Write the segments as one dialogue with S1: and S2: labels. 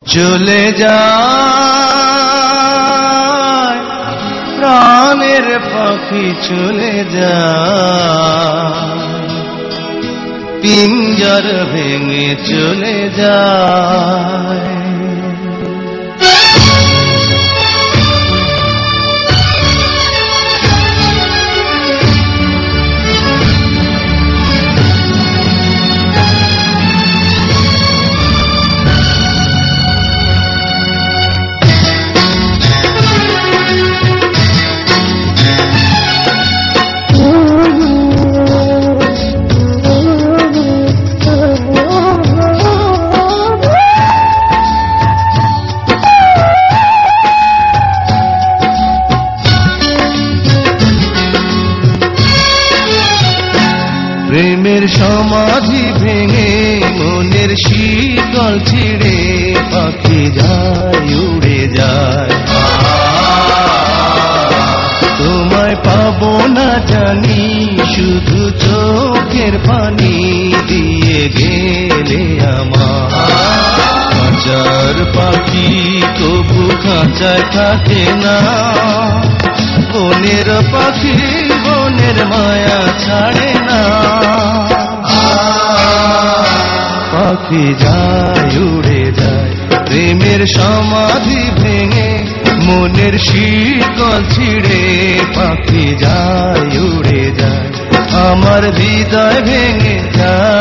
S1: চলে যায় প্রাণের পাখি চলে যায়, পিঞ্জর ভেঙে চলে যায়। প্রেমের সমাধি ভেঙে মনের শীতল ছিঁড়ে পাখি যায় উড়ে যায়। তোমায় পাবো না জানি শুধু চোখের পানি দিয়ে গেলে আমার। খাঁচার পাখি তবু খাঁচায় থাকে না, বনের পাখি বনের মায়া ছাড়ে না। পাখি যায় উড়ে যায় প্রেমের সমাধি ভেঙে মনের শীতল ছিঁড়ে পাখি যায় উড়ে যায়, আমার হৃদয় ভেঙে যায়।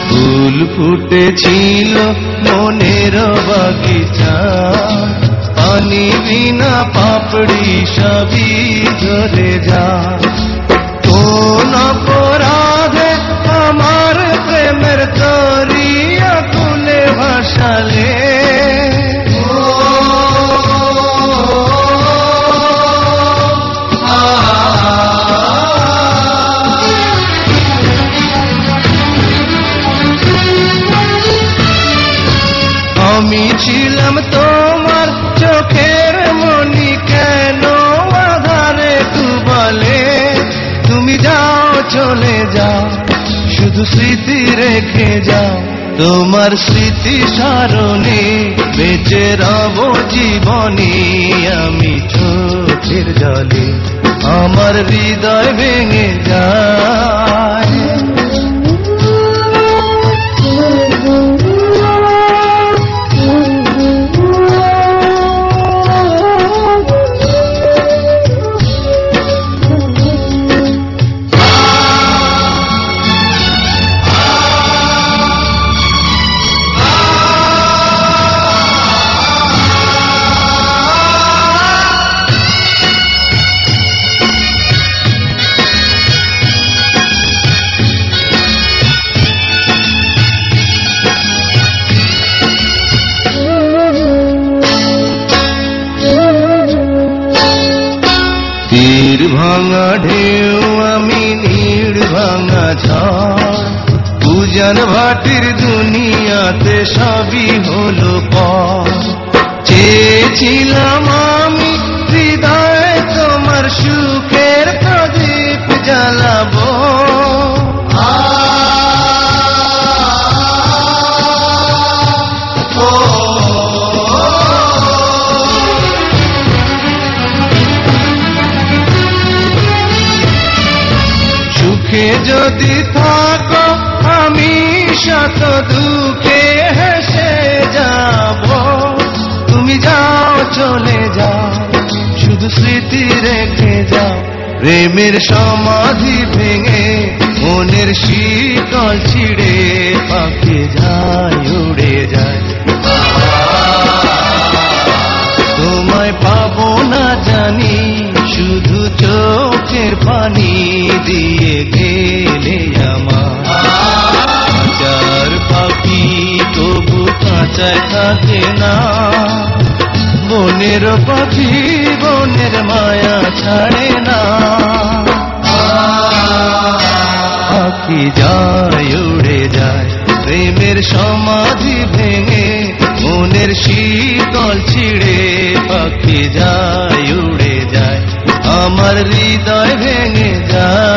S1: ফুল ফুটেছিল মনের বাগিচা, পানি বিনা পাপড়ি সবই ঝরে যায়। কোন অপরাধে আমার প্রেমের তরিয়া তুলে ভাসালে, আমি ছিলাম তোমার চোখের মনি, কেন আধারে ডুবালে? তুমি যাও চলে যাও শুধু স্মৃতি রেখে যাও, তোমার স্মৃতি স্মরণে বেঁচে রব জীবনে। আমি চোখের জলে আমার হৃদয় ভেঙে যায়। তীর ভাঙা ঢেউ আমি নীড় ভাঙা ঝড়, পূজন ভাটির দুনিয়াতে সবই হলো পর। চেয়েছিলাম আমি হৃদয়ে তোমার সুখের প্রদীপ জ্বালাবো, সুখে যদি থাকো আমি শত দুঃখে হেসে যাব। তুমি যাও চলে যাও শুধু স্মৃতি রেখে যাও, প্রেমের সমাধি ভেঙে মনের শীতল ছিঁড়ে পাখি যায় উড়ে যায়। পানি দিয়ে গেলে আমার কাঁচার পাখি তবু কাঁচায় থাকে না। বনের পাখি বনের মায়া ছাড়ে না। পাখি যায় উড়ে যায় প্রেমের সমাধি ভেঙে, মনের শীতল ছিঁড়ে। পাখি যায় উড়ে যায় আমার হৃদয় ভেঙে যায়।